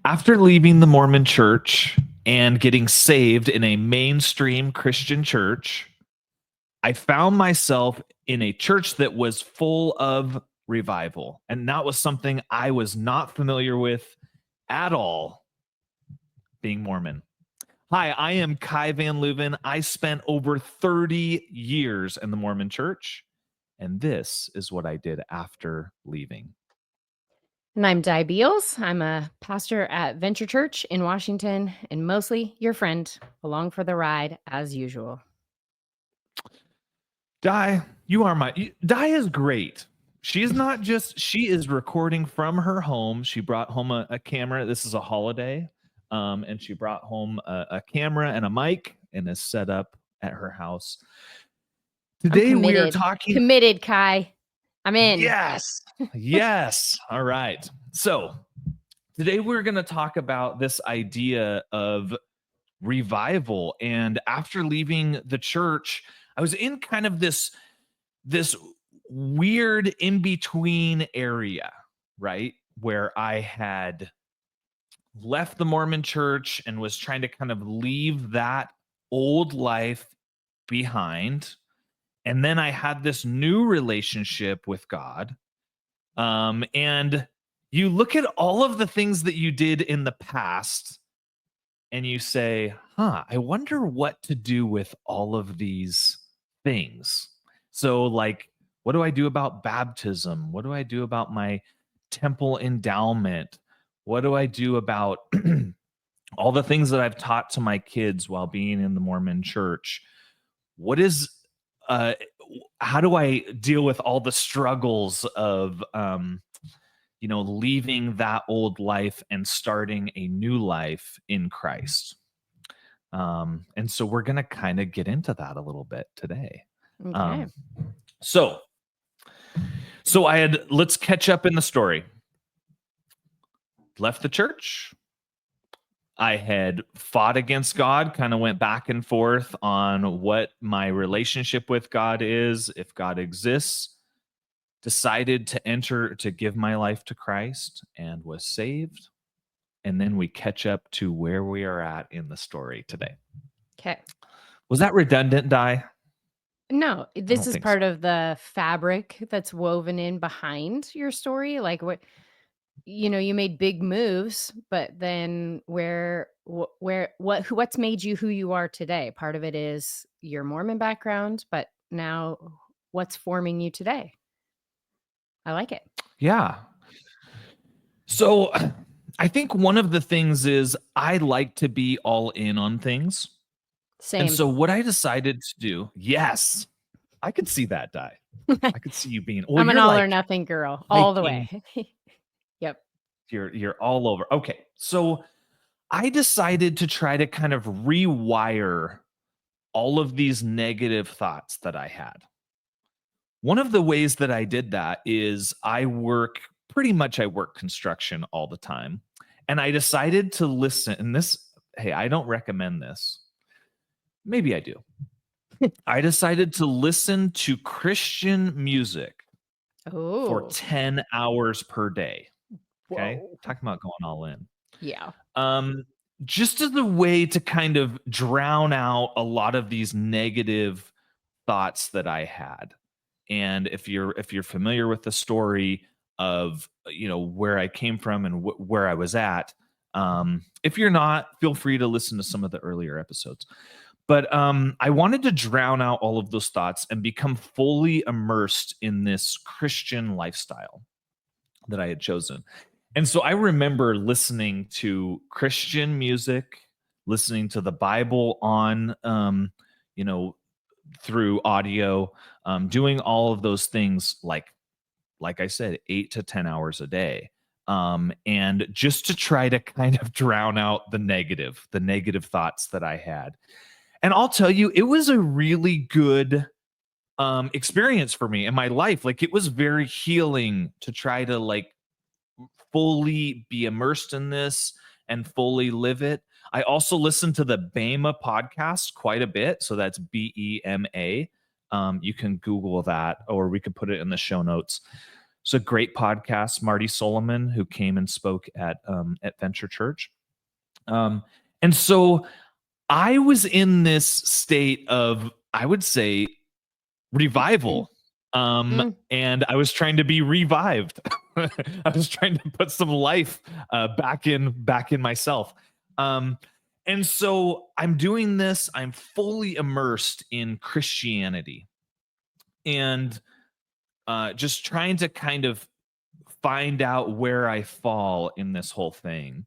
After leaving the Mormon church and getting saved in a mainstream Christian church, I found myself in a church that was full of revival. And that was something I was not familiar with at all, being Mormon. Hi, I am Kai Van Leuven. I spent over 30 years in the Mormon church, and this is what I did after leaving. And I'm Di Beals. I'm a pastor at Venture Church in Washington and mostly your friend along for the ride as usual. Di, Di is great. She is recording from her home. She brought home a camera. This is a holiday. And she brought home a camera and a mic and is set up at her house. Today we are talking. Committed, Kai. I'm in. Yes. Yes. All right. So today we're going to talk about this idea of revival. And after leaving the church, I was in kind of this weird in-between area, right? Where I had left the Mormon church and was trying to kind of leave that old life behind. And then I had this new relationship with God. And you look at all of the things that you did in the past and you say, I wonder what to do with all of these things. So, like, what do I do about baptism? What do I do about my temple endowment? What do I do about all the things that I've taught to my kids while being in the Mormon church? How do I deal with all the struggles of, leaving that old life and starting a new life in Christ? And so we're going to kind of get into that a little bit today. Okay. So let's catch up in the story. Left the church. I had fought against God, kind of went back and forth on what my relationship with God is, if God exists, decided to give my life to Christ and was saved. And then we catch up to where we are at in the story today. Okay. Was that redundant, Di? No, this is part of the fabric that's woven in behind your story. Like you made big moves, but then what's made you who you are today? Part of it is your Mormon background, but now what's forming you today? I like it. Yeah. So I think one of the things is I like to be all in on things. Same. And so what I decided to do, yes, I could see that, Di. I could see you being. I'm an all or nothing girl, all the way. Yep. You're all over. Okay, so I decided to try to kind of rewire all of these negative thoughts that I had. One of the ways that I did that is I work construction all the time. And I decided to listen. And hey, I don't recommend this. Maybe I do. I decided to listen to Christian music for 10 hours per day. Okay. Whoa. Talking about going all in. Yeah. Just as a way to kind of drown out a lot of these negative thoughts that I had. And if you're familiar with the story of where I came from and where I was at, if you're not, feel free to listen to some of the earlier episodes. But I wanted to drown out all of those thoughts and become fully immersed in this Christian lifestyle that I had chosen. And so I remember listening to Christian music, listening to the Bible on, through audio, doing all of those things, like I said, 8 to 10 hours a day. And just to try to kind of drown out the negative thoughts that I had. And I'll tell you, it was a really good experience for me in my life. Like, it was very healing to try to fully be immersed in this and fully live it. I also listen to the Bema podcast quite a bit. So that's BEMA. You can Google that, or we could put it in the show notes. It's a great podcast. Marty Solomon, who came and spoke at Venture Church. And so I was in this state of, I would say, revival. And I was trying to be revived. I was trying to put some life back in myself. And so I'm doing this. I'm fully immersed in Christianity, and just trying to kind of find out where I fall in this whole thing.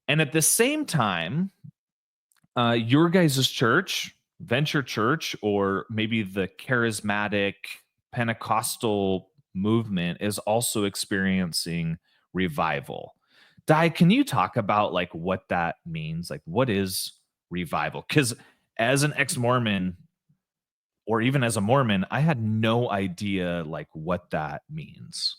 And at the same time, your guys' church, Venture Church, or maybe the charismatic Pentecostal movement, is also experiencing revival. Di, can you talk about like what that means? Like, what is revival? Because as an ex-Mormon, or even as a Mormon, I had no idea like what that means.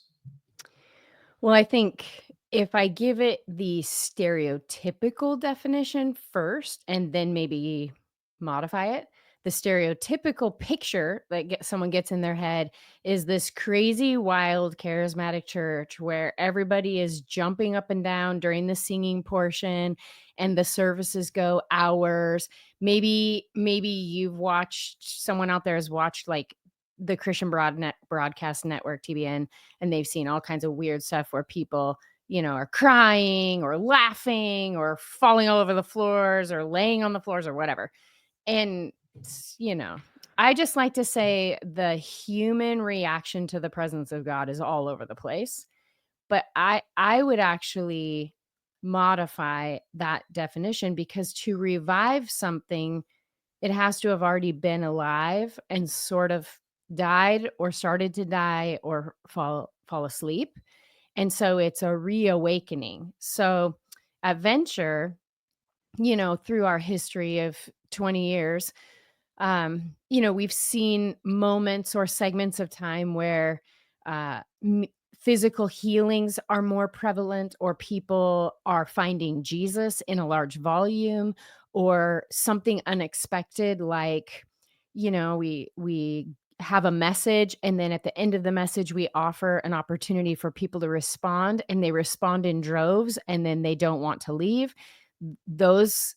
Well, I think if I give it the stereotypical definition first and then maybe modify it, the stereotypical picture that someone gets in their head is this crazy, wild, charismatic church where everybody is jumping up and down during the singing portion and the services go hours. Maybe you've watched, someone out there has watched like the Christian Broadcast Network, TBN, and they've seen all kinds of weird stuff where people, are crying or laughing or falling all over the floors or laying on the floors or whatever. And, I just like to say the human reaction to the presence of God is all over the place. But I would actually modify that definition, because to revive something, it has to have already been alive and sort of died or started to die or fall asleep. And so it's a reawakening. So at Venture, through our history of 20 years, we've seen moments or segments of time where physical healings are more prevalent, or people are finding Jesus in a large volume, or something unexpected, like, we have a message, and then at the end of the message, we offer an opportunity for people to respond, and they respond in droves, and then they don't want to leave. That's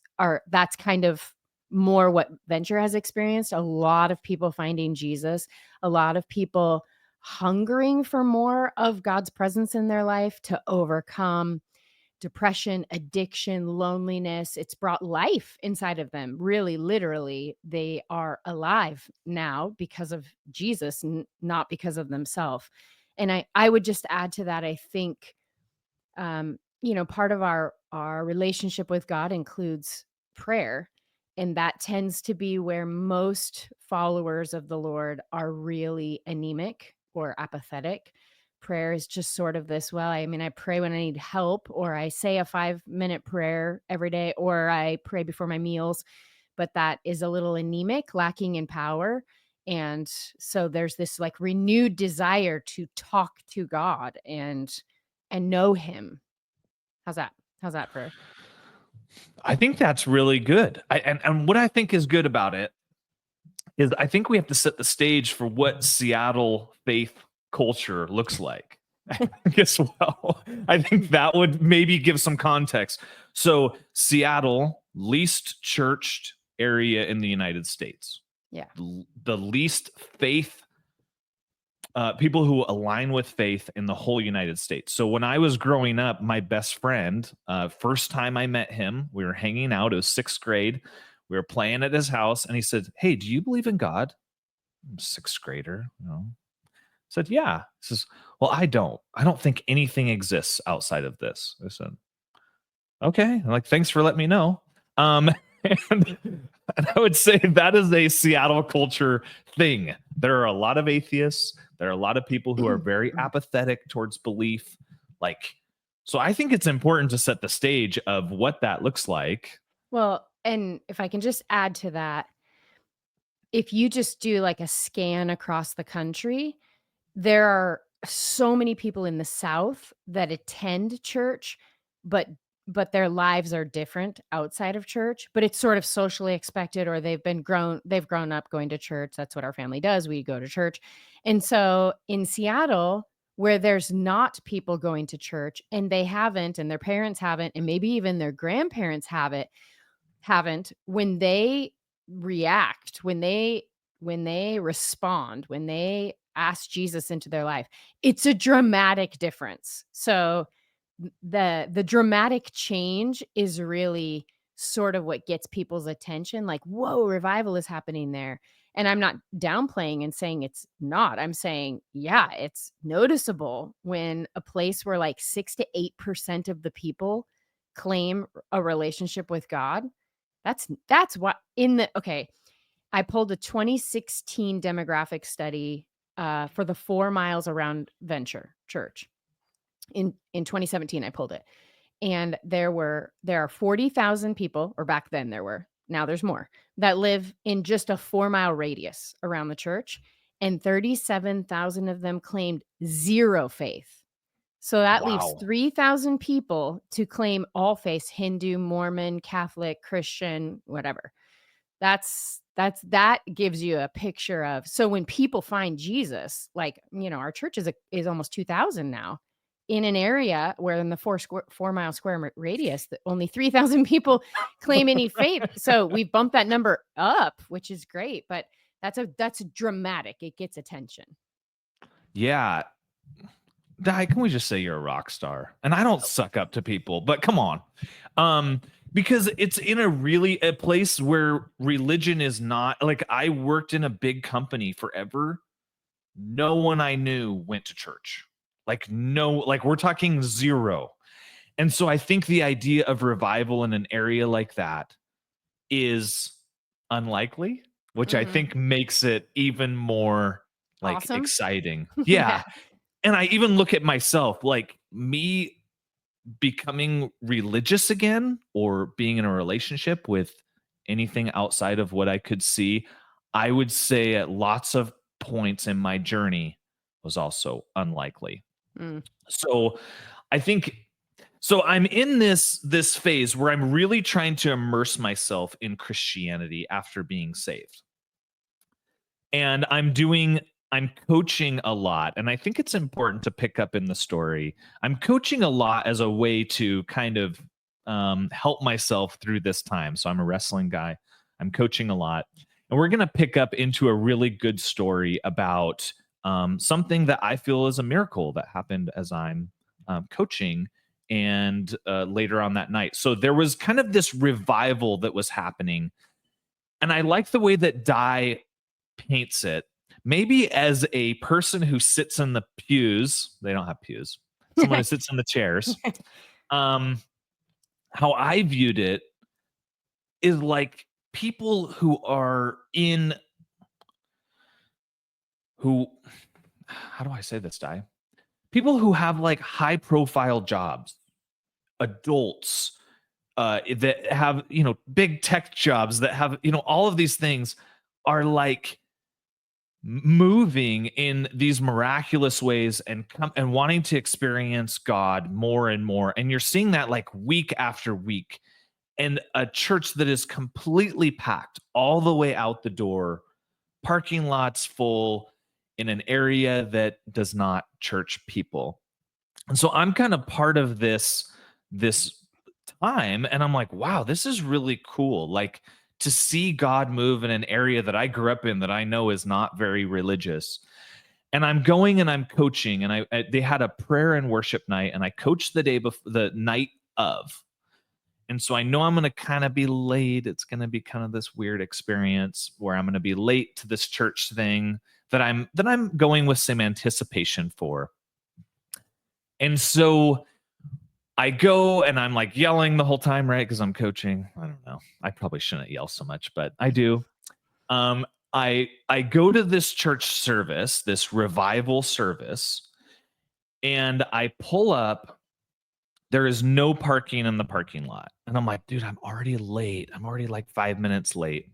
kind of more what Venture has experienced. A lot of people finding Jesus, a lot of people hungering for more of God's presence in their life to overcome depression, addiction, loneliness. It's brought life inside of them. Really, literally, they are alive now because of Jesus, not because of themselves. And I would just add to that, I think, part of our relationship with God includes prayer. And that tends to be where most followers of the Lord are really anemic or apathetic. Prayer is just sort of this, well, I mean, I pray when I need help, or I say a 5-minute prayer every day, or I pray before my meals, but that is a little anemic, lacking in power. And so there's this like renewed desire to talk to God and know him. How's that? How's that for? I think that's really good. And what I think is good about it is I think we have to set the stage for what Seattle faith culture looks like. I guess, well, I think that would maybe give some context. So Seattle, least churched area in the United States. Yeah. The least faith people who align with faith in the whole United States. So when I was growing up, my best friend, first time I met him, we were hanging out. It was 6th grade. We were playing at his house, and he said, "Hey, do you believe in God?" I'm a 6th grader, I said, "Yeah." He says, "Well, I don't. I don't think anything exists outside of this." I said, "Okay." I'm like, "Thanks for letting me know." And, and I would say that is a Seattle culture thing. There are a lot of atheists. There are a lot of people who are very apathetic towards belief. So I think it's important to set the stage of what that looks like. Well, and if I can just add to that, if you just do like a scan across the country, there are so many people in the South that attend church, but their lives are different outside of church, but it's sort of socially expected, or they've grown up going to church. That's what our family does. We go to church. And so in Seattle, where there's not people going to church and they haven't, and their parents haven't, and maybe even their grandparents haven't, when they react, when they respond, when they ask Jesus into their life, it's a dramatic difference. So the dramatic change is really sort of what gets people's attention, like, whoa, revival is happening there. And I'm not downplaying and saying it's not. I'm saying, yeah, it's noticeable when a place where like 6 to 8% of the people claim a relationship with God. That's what in the okay. I pulled a 2016 demographic study for the 4 miles around Venture Church. In 2017, I pulled it, and there are 40,000 people, or back then there were. Now there's more that live in just a 4 mile radius around the church, and 37,000 of them claimed zero faith. So that leaves Wow. 3,000 people to claim all faiths: Hindu, Mormon, Catholic, Christian, whatever. That gives you a picture of, so when people find Jesus, like, our church is almost 2,000 now, in an area where in the 4 mile square radius that only 3,000 people claim any faith. So we've bumped that number up, which is great, but that's dramatic. It gets attention. Yeah. Di, can we just say you're a rock star? And I don't suck up to people, but come on. Because it's in a place where religion is not like, I worked in a big company forever. No one I knew went to church. Like, no, like we're talking zero. And so I think the idea of revival in an area like that is unlikely, which I Mhm. think makes it even more like Awesome. exciting. Yeah. Yeah. And I even look at myself, like me becoming religious again or being in a relationship with anything outside of what I could see, I would say at lots of points in my journey was also unlikely. Mm. So I think so I'm in this phase where I'm really trying to immerse myself in Christianity after being saved. And I'm coaching a lot, and I think it's important to pick up in the story. I'm coaching a lot as a way to kind of help myself through this time. So I'm a wrestling guy. I'm coaching a lot, and we're going to pick up into a really good story about something that I feel is a miracle that happened as I'm coaching and later on that night. So there was kind of this revival that was happening, and I like the way that Di paints it, maybe as a person who sits in the pews. They don't have pews. Someone who sits in the chairs. Um, how I viewed it is like people who are in who how do I say this, Di? People who have like high profile jobs, adults, that have, big tech jobs that have, all of these things are like moving in these miraculous ways and and wanting to experience God more and more. And you're seeing that like week after week, and a church that is completely packed all the way out the door, parking lots full in an area that does not church people. And so I'm kind of part of this time, and I'm like, wow, this is really cool. Like, to see God move in an area that I grew up in that I know is not very religious. And I'm going and I'm coaching, and they had a prayer and worship night, and I coached the day before, the night of. And so I know I'm going to kind of be late. It's going to be kind of this weird experience where I'm going to be late to this church thing that I'm going with some anticipation for. And so I go and I'm like yelling the whole time, right? Because I'm coaching. I don't know. I probably shouldn't yell so much, but I do. I go to this church service, this revival service, and I pull up. There is no parking in the parking lot. And I'm like, dude, I'm already late. I'm already like 5 minutes late.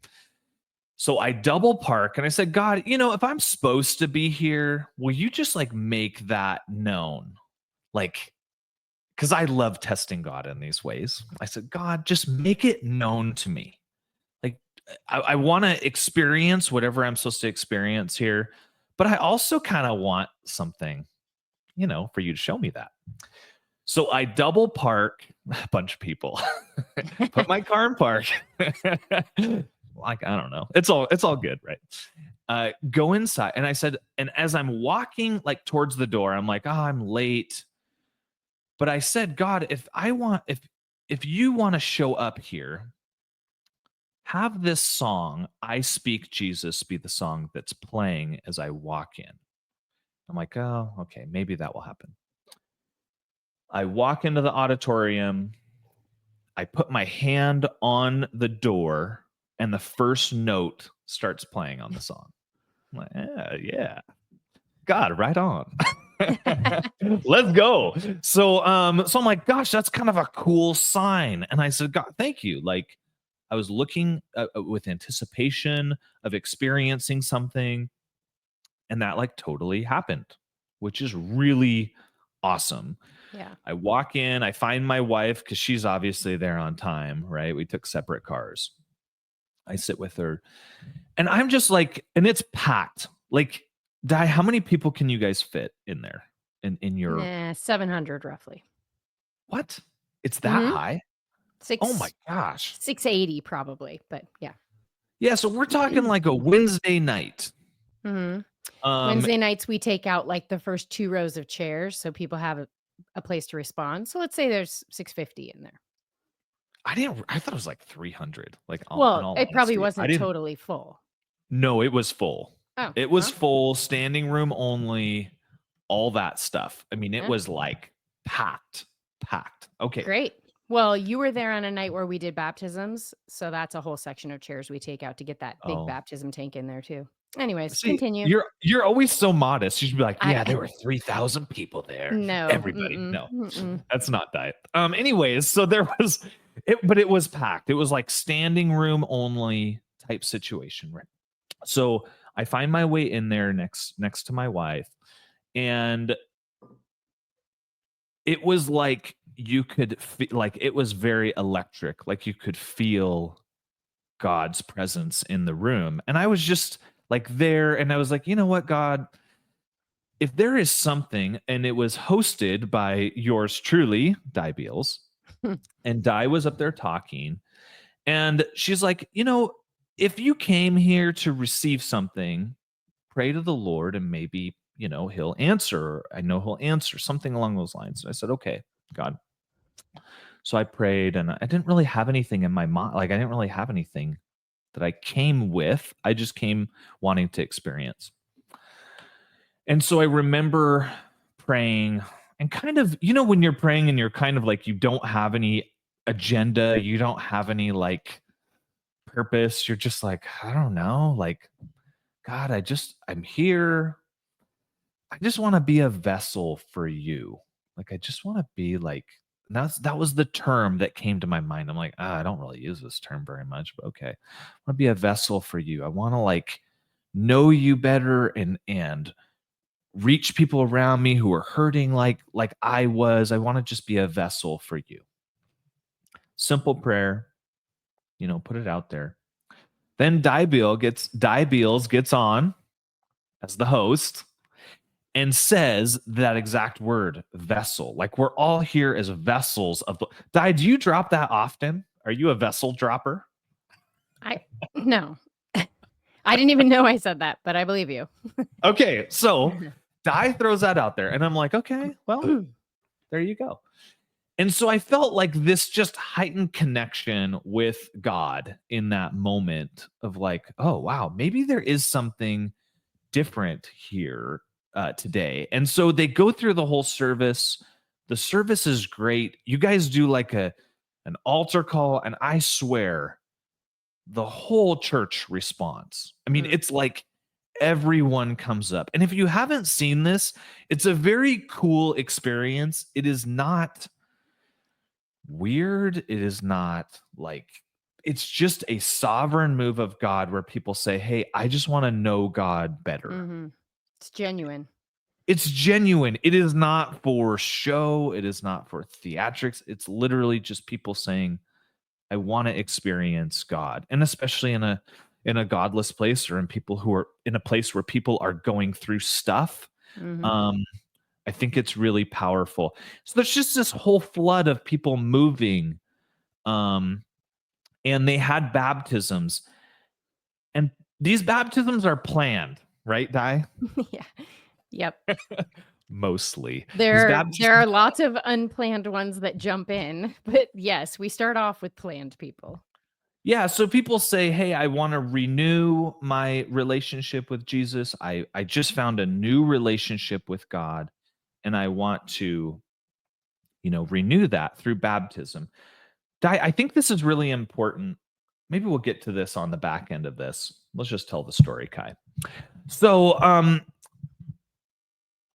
So I double park and I said, God, if I'm supposed to be here, will you just like make that known? Like, because I love testing God in these ways. I said, God, just make it known to me. Like, I want to experience whatever I'm supposed to experience here, but I also kind of want something. for you to show me that. So I double park a bunch of people, put my car in park. Like, I don't know. It's all good, right? Go inside. And I said, and as I'm walking like towards the door, I'm like, oh, I'm late. But I said, God, if you want to show up here, have this song, I Speak Jesus, be the song that's playing as I walk in. I'm like, oh, okay, maybe that will happen. I walk into the auditorium. I put my hand on the door, and the first note starts playing on the song. I'm like, yeah. God, right on. Let's go. So I'm like, gosh, that's kind of a cool sign. And I said, God, thank you. Like, I was looking with anticipation of experiencing something, and that like totally happened, which is really awesome. Yeah. I walk in, I find my wife because she's obviously there on time, right? We took separate cars. I sit with her, and I'm just like, and it's packed. Like, how many people can you guys fit in there? In your Nah, 700 roughly. what? It's that Mhm. high? Oh my gosh. 680 probably, but yeah. Yeah, so we're talking like a Wednesday night. Mhm. Um, Wednesday nights, we take out, like, the first 2 rows of chairs so people have a place to respond. So let's say there's 650 in there. I thought it was like 300, like in Well, all it probably honesty. I wasn't didn't totally full. No, it was full. Oh, It was well, full, standing room only, all that stuff. I mean, it yeah, was like packed, packed. Okay. great. Well, you were there on a night where we did baptisms, so that's a whole section of chairs we take out to get that big Oh, baptism tank in there too. Anyways, see, continue. you're always so modest. You should be like, I yeah, there were 3,000 people there. No, Everybody. mm-mm, No, mm-mm. that's not diet. Anyways, so there was but it was packed. It was like standing room only type situation, right? So I find my way in there next to my wife, and it was like you could like it was very electric, like you could feel God's presence in the room. And I was just like there, and I was like, you know what, God, if there is something, and it was hosted by yours truly, Di Beals, and Di was up there talking, and she's like, if you came here to receive something, pray to the Lord, and maybe, he'll answer. I know he'll answer, something along those lines. So I said, okay, God. So I prayed, and I didn't really have anything in my mind. Like, I didn't really have anything that I came with. I just came wanting to experience. And so I remember praying, and kind of, when you're praying and you're kind of like, you don't have any agenda, you don't have any like purpose. You're just like, I don't know, like, God, I'm here. I just want to be a vessel for you. Like, I just want to be like, that was the term that came to my mind. I'm like, I don't really use this term very much, but okay. I want to be a vessel for you. I want to like know you better, and reach people around me who are hurting like I was. I want to just be a vessel for you. Simple prayer, put it out there. Then Di Beals gets on as the host and says that exact word, vessel. Like, we're all here as vessels of Di, do you drop that often? Are you a vessel dropper? I No. I didn't even know I said that, but I believe you. Okay, so Di throws that out there, and I'm like, okay, well, there you go. And so I felt like this just heightened connection with God in that moment of like, oh, wow, maybe there is something different here today. And so they go through the whole service. The service is great. You guys do like an altar call, and I swear the whole church responds. I mean, it's like everyone comes up. And if you haven't seen this, it's a very cool experience. It is not weird. It is not like, it's just a sovereign move of God where people say, hey, I just want to know God better. Mhm. It's genuine. It's genuine. It is not for show. It is not for theatrics. It's literally just people saying, I want to experience God. And especially in a godless place, or in a place where people are going through stuff. Mhm. Um, I think it's really powerful. So there's just this whole flood of people moving, um, and they had baptisms, and these baptisms are planned, right, Di? Yeah. Yep. Mostly. These There baptisms are lots of unplanned ones that jump in, but yes, we start off with planned people. Yeah, so people say, "Hey, I wanna renew my relationship with Jesus. I just found a new relationship with God, and I want to, renew that through baptism." I think this is really important. Maybe we'll get to this on the back end of this. Let's just tell the story, Kai. So,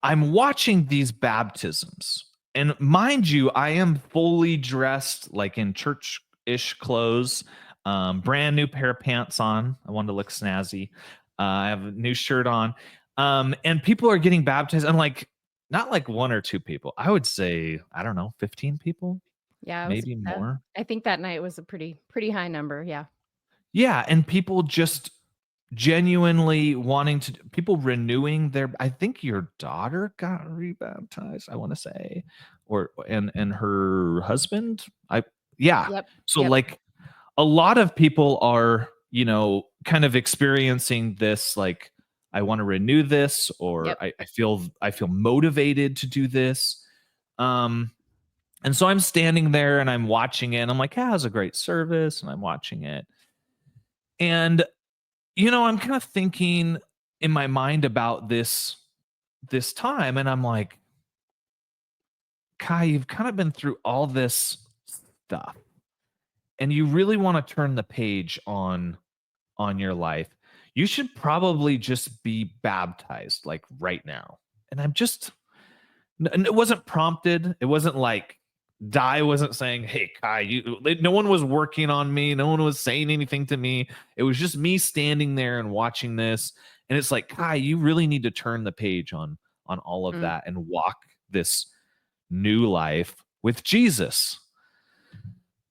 I'm watching these baptisms, and mind you, I am fully dressed like in church-ish clothes, brand new pair of pants on. I wanted to look snazzy. I have a new shirt on, and people are getting baptized. I'm like, not like one or two people. I would say, I don't know, 15 people, Yeah, maybe more. I think that night was a pretty high number, yeah. Yeah, and people just genuinely wanting to people renewing their I think your daughter got rebaptized, I wanna say, or and her husband? Yeah. Yep, So, yep, like, a lot of people are, kind of experiencing this, like, "I wanna renew this," or yep. I feel motivated to do this." Um, and so I'm standing there and I'm watching it, and I'm like, "Yeah, it was a great service," and I'm watching it. And I'm kind of thinking in my mind about this time, and I'm like, Kai, you've kind of been through all this stuff, and you really want to turn the page on your life. You should probably just be baptized like right now. And I'm just and it wasn't prompted. It wasn't like Di wasn't saying, "Hey, Kai, no one was working on me. No one was saying anything to me. It was just me standing there and watching this." And it's like, Kai, you really need to turn the page on all of Mm, that and walk this new life with Jesus.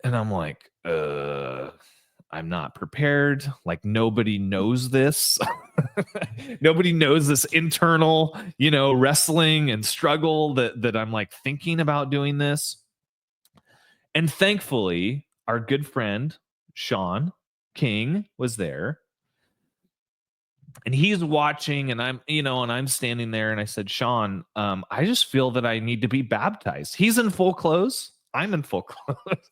And I'm like, I'm not prepared. Like nobody knows this. Nobody knows this internal, wrestling and struggle that I'm like thinking about doing this. And thankfully, our good friend Sean King was there, and he's watching, and I'm standing there, and I said, Sean, I just feel that I need to be baptized. He's in full clothes. I'm in full clothes.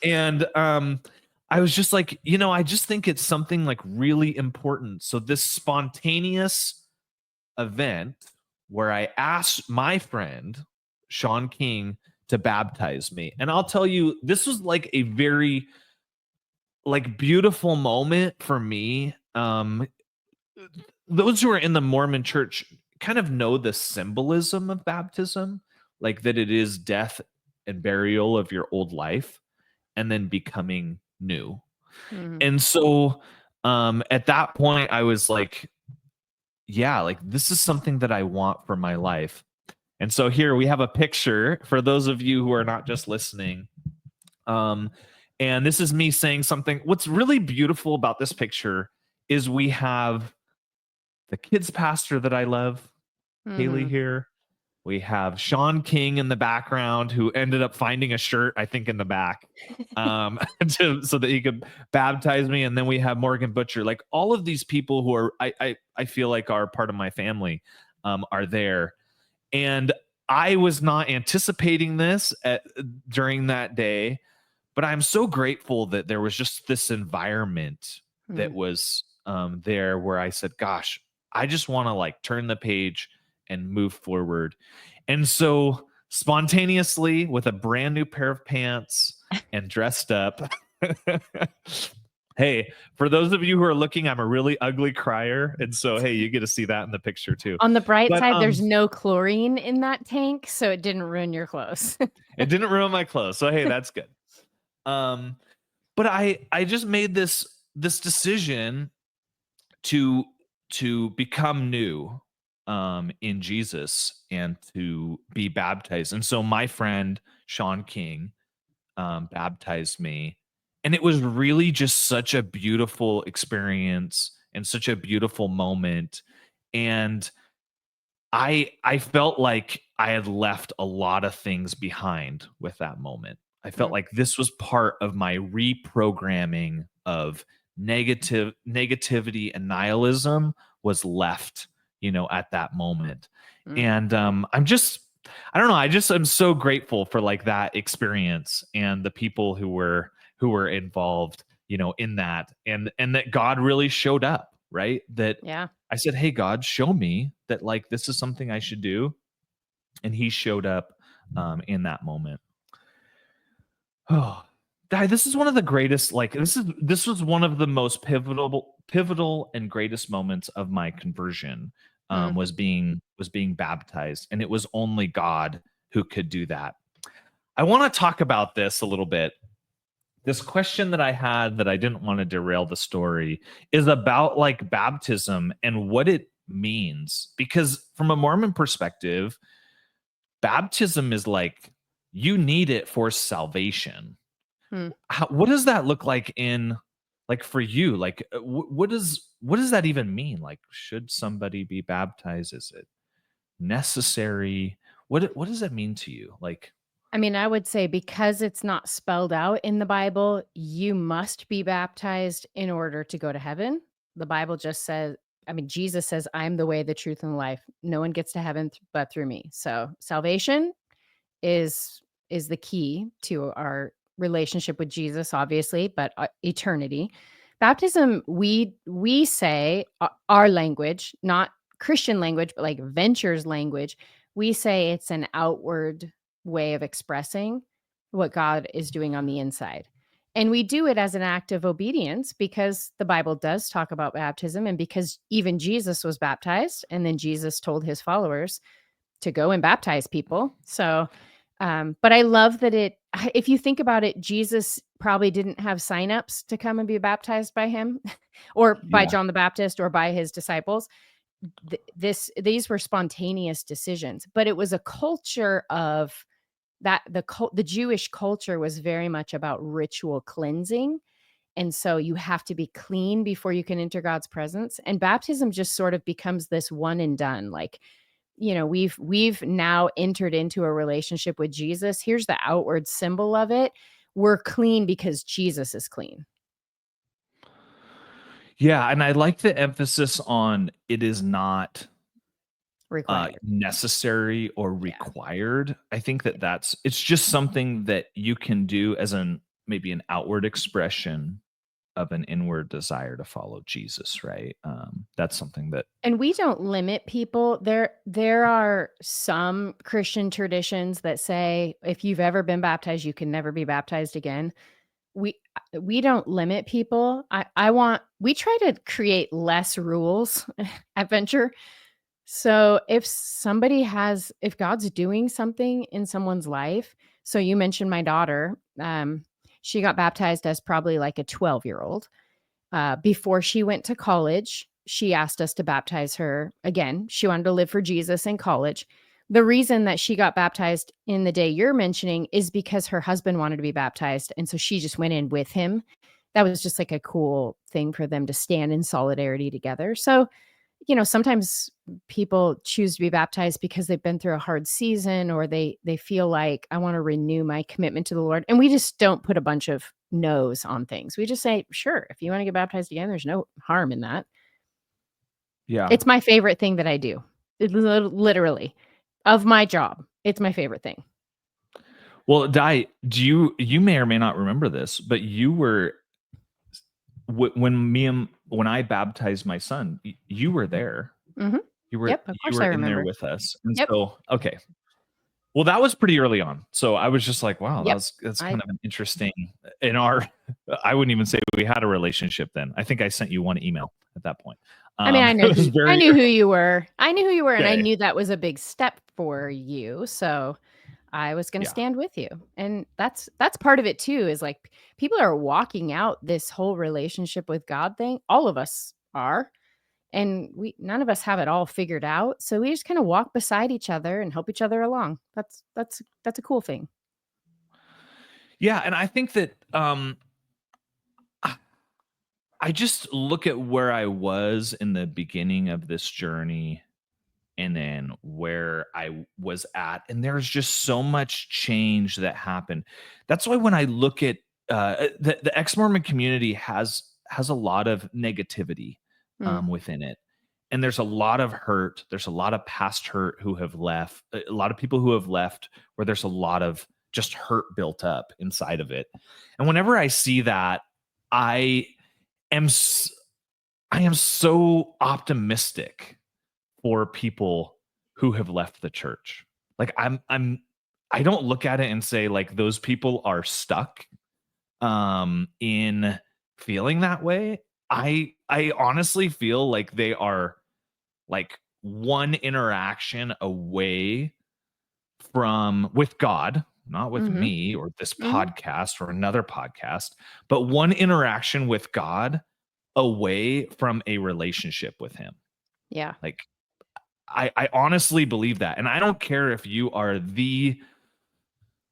And I was just like, I just think it's something like really important. So this spontaneous event where I asked my friend Sean King to baptize me. And I'll tell you, this was like a very like beautiful moment for me. Those who are in the Mormon church kind of know the symbolism of baptism, like that it is death and burial of your old life and then becoming new. mhm, And so at that point I was like, yeah, like this is something that I want for my life. And so here we have a picture for those of you who are not just listening. Um and this is me saying something. What's really beautiful about this picture is we have the kids pastor that I love, Haley mhm. here. We have Sean King in the background who ended up finding a shirt, I think, in the back, so that he could baptize me. And then we have Morgan Butcher. Like all of these people who are, I feel like are part of my family, are there. And I was not anticipating this during that day, but I'm so grateful that there was just this environment that Mm. was there where I said, gosh, I just want to like turn the page and move forward. And so spontaneously with a brand new pair of pants and dressed up. Hey, for those of you who are looking, I'm a really ugly crier. And so, hey, you get to see that in the picture too. On the bright But side, there's no chlorine in that tank, so it didn't ruin your clothes. it didn't ruin my clothes. So, hey, that's good. Um, but I just made this decision to become new in Jesus and to be baptized. And so my friend Sean King baptized me, and it was really just such a beautiful experience and such a beautiful moment. And I felt like I had left a lot of things behind with that moment. I felt Mm, like this was part of my reprogramming of negativity and nihilism was left, at that moment. mm. And I don't know, I'm so grateful for like that experience and the people who were involved, in that, and that God really showed up, right? That Yeah. I said, "Hey, God, show me that like this is something I should do," and He showed up in that moment. Oh, this is one of the greatest. Like this was one of the most pivotal and greatest moments of my conversion. Mm. Was being baptized, and it was only God who could do that. I want to talk about this a little bit. This question that I had that I didn't want to derail the story is about like baptism and what it means. Because from a Mormon perspective, baptism is like you need it for salvation. Hmm. What does that look like in like for you? Like what does that even mean? Like should somebody be baptized? Is it necessary? What does that mean to you? Like I mean, I would say because it's not spelled out in the Bible, you must be baptized in order to go to heaven. The Bible just says, I mean, Jesus says, I'm the way, the truth, and the life. No one gets to heaven but through me. So salvation is is the key to our relationship with Jesus, obviously, but eternity. Baptism, we say our language, not Christian language, but like Venture's language. We say it's an outward way of expressing what God is doing on the inside. And we do it as an act of obedience because the Bible does talk about baptism and because even Jesus was baptized and then Jesus told his followers to go and baptize people. So, but I love that if you think about it, Jesus probably didn't have signups to come and be baptized by him or by yeah. John the Baptist or by his disciples. These were spontaneous decisions, but it was a culture of that the Jewish culture was very much about ritual cleansing. And so you have to be clean before you can enter God's presence. And baptism just sort of becomes this one and done. Like, we've now entered into a relationship with Jesus. Here's the outward symbol of it. We're clean because Jesus is clean. Yeah, and I like the emphasis on it is not Required. necessary or Yeah. required. I think Yeah. it's just something that you can do as maybe an outward expression of an inward desire to follow Jesus, right? That's something that And we don't limit people. There are some Christian traditions that say if you've ever been baptized, you can never be baptized again. We don't limit people. We try to create less rules at Venture. So if God's doing something in someone's life, so you mentioned my daughter, she got baptized as probably like a 12-year-old. Before she went to college, she asked us to baptize her again. She wanted to live for Jesus in college. The reason that she got baptized in the day you're mentioning is because her husband wanted to be baptized. And so she just went in with him. That was just like a cool thing for them to stand in solidarity together. So, sometimes people choose to be baptized because they've been through a hard season or they feel like I want to renew my commitment to the Lord. And we just don't put a bunch of no's on things. We just say, sure, if you want to get baptized again, there's no harm in that. yeah. It's my favorite thing that I do. Literally of my job. It's my favorite thing. Well, do you may or may not remember this, but you were when I baptized my son, you were there. Hmm. You were Yep. Of you course were I in there remember. with us. And Yep. so, okay. Well, that was pretty early on. So I was just like, wow, Yep. that's I, kind of an interesting in our I wouldn't even say we had a relationship then. I think I sent you one email at that point. I mean, It was I very knew who you were. I knew who you were, and I okay. knew that was a big step for you. So I was gonna Yeah. stand with you. And that's part of it too, is like people are walking out this whole relationship with God thing. All of us are. And we none of us have it all figured out. So we just kind of walk beside each other and help each other along. That's a cool thing. Yeah, and I think that I just look at where I was in the beginning of this journey and then where I was at. And there's just so much change that happened. That's why when I look at the ex-Mormon community has a lot of negativity Mm, within it. And there's a lot of hurt. There's a lot of past hurt who have left, a lot of people who have left where there's a lot of just hurt built up inside of it. And whenever I see that, I am I am so optimistic for people who have left the church. Like I don't look at it and say like those people are stuck in feeling that way. I honestly feel like they are like one interaction away from with God, not with mhm, me or this mhm. podcast or another podcast, but one interaction with God away from a relationship with him. Yeah. Like I honestly believe that. And I don't care if you are the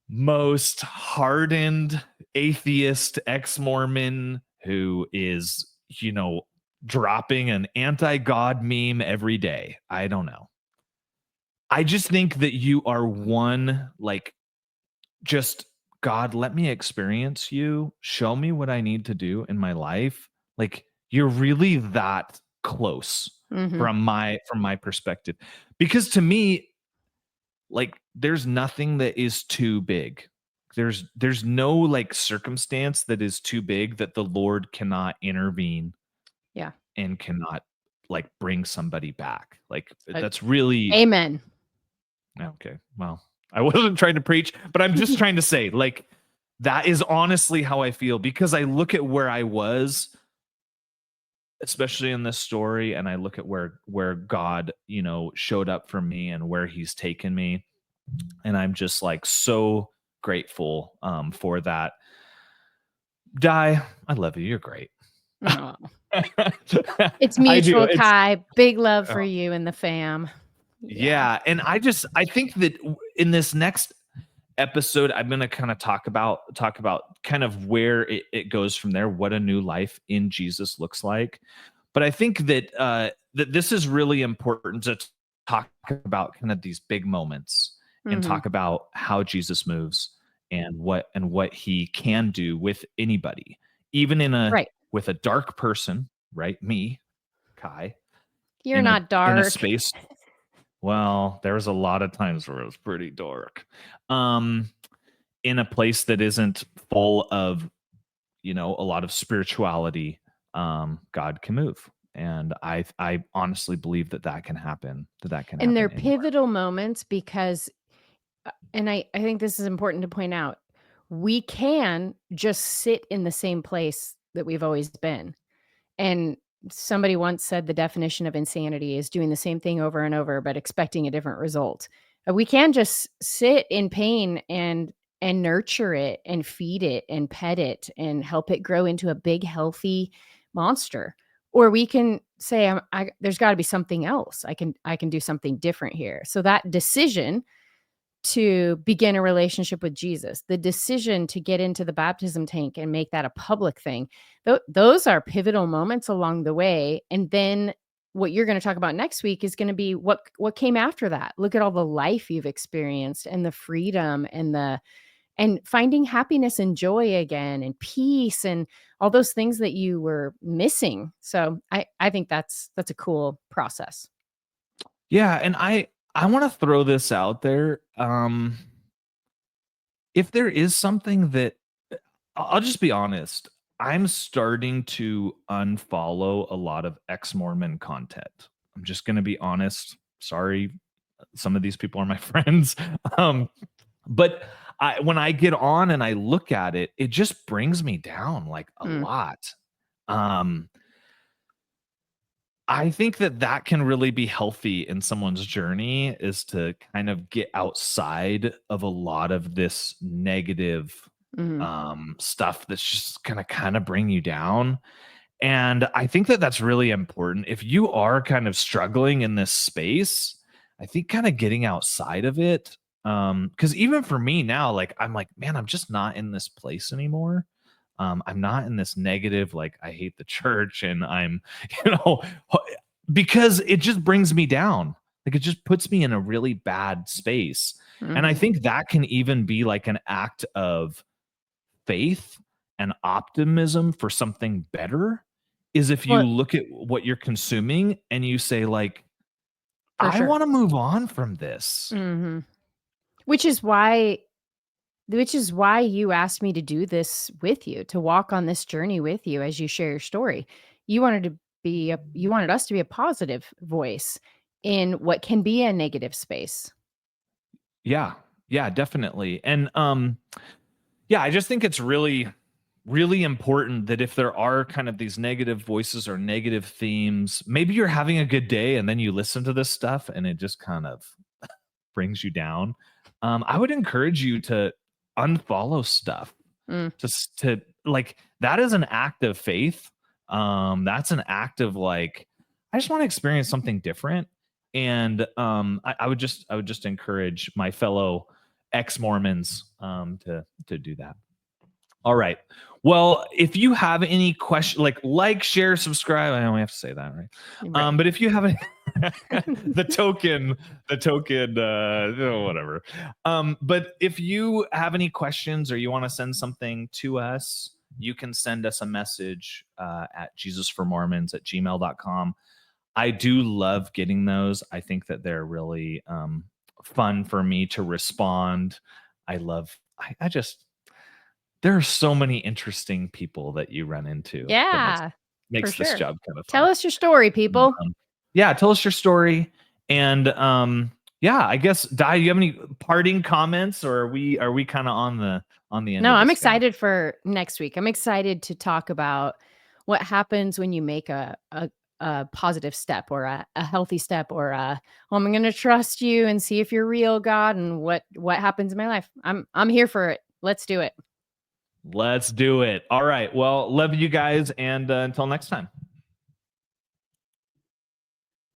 most hardened atheist ex-Mormon who is, dropping an anti-God meme every day. I don't know. I just think that you are one, like, just God, let me experience you. Show me what I need to do in my life. Like, you're really that close Mhm. from my perspective. Because to me, like there's nothing that is too big. There's no like circumstance that is too big that the Lord cannot intervene Yeah. and cannot like bring somebody back. Like Uh, that's really Amen. okay. Well, I wasn't trying to preach, but I'm just trying to say like that is honestly how I feel because I look at where I was especially in this story and I look at where God, showed up for me and where he's taken me and I'm just like so grateful for that. Di, I love you. You're great. Aw. It's I do. mutual, It's Kai. Big love uh, for you and the fam. Yeah. yeah, and I think that in this next episode, I'm gonna kind of talk about kind of where it goes from there, what a new life in Jesus looks like. But I think that that this is really important to talk about kind of these big moments and Mhm. talk about how Jesus moves and what he can do with anybody, even Right. with a dark person, right? Me, Kai, You're in a not in a dark. space. Well, there was a lot of times where it was pretty dark. Um, in a place that isn't full of, a lot of spirituality, God can move. And I honestly believe that can happen, that can And they're happen anywhere. pivotal moments because and I think this is important to point out. We can just sit in the same place that we've always been. And somebody once said the definition of insanity is doing the same thing over and over, but expecting a different result. We can just sit in pain and nurture it and feed it and pet it and help it grow into a big, healthy monster. Or we can say, there's got to be something else. I can do something different here. So that decision to begin a relationship with Jesus, the decision to get into the baptism tank and make that a public thing. Those are pivotal moments along the way. And then what you're going to talk about next week is going to be what came after that. Look at all the life you've experienced and the freedom and finding happiness and joy again and peace and all those things that you were missing. So I think that's a cool process. Yeah, and I want to throw this out there. If there is something that I'll just be honest, I'm starting to unfollow a lot of ex-Mormon content. I'm just going to be honest. Sorry, some of these people are my friends. Um, but when I get on and I look at it, it just brings me down like a Mm, lot. Um, I think that can really be healthy in someone's journey is to kind of get outside of a lot of this negative mhm. stuff that's just gonna kind of bring you down. And I think that that's really important. If you are kind of struggling in this space, I think kind of getting outside of it. Because even for me now, like I'm like, man, I'm just not in this place anymore. I'm not in this negative, like I hate the church and I'm, you know, because it just brings me down. Like, it just puts me in a really bad space. And I Mhm. think that can even be like an act of faith and optimism for something better, is if you Well, look at what you're consuming and you say, like, for I sure. want to move on from this. Mhm. Which is why which is why you asked me to do this with you, to walk on this journey with you as you share your story. You wanted us to be a positive voice in what can be a negative space. Yeah. Yeah, definitely. And yeah, I just think it's really, really important that if there are kind of these negative voices or negative themes, maybe you're having a good day and then you listen to this stuff and it just kind of brings you down. I would encourage you to unfollow stuff. Mm, Just to like, that is an act of faith. That's an act of like, I just want to experience something different. And I would just encourage my fellow ex-Mormons to do that. All right. Well, if you have any question, like, share, subscribe. I only have to say that, right? right. But if you have any, the token, whatever. But if you have any questions or you want to send something to us, you can send us a message at jesusformormons@gmail.com. I do love getting those. I think that they're really fun for me to respond. I just, there are so many interesting people that you run into that Yeah, for makes this sure. job kind of Tell fun. us your story, And, people. yeah, tell us your story. And yeah, I guess Di, you have any parting comments, or are we kind of on the end No, of I'm this guy? excited for next week. I'm excited to talk about what happens when you make a positive step or a healthy step or "Oh, I'm going to trust you and see if you're real, God, and what happens in my life. I'm here for it. Let's do it. Let's do it. All right. Well, love you guys, and until next time.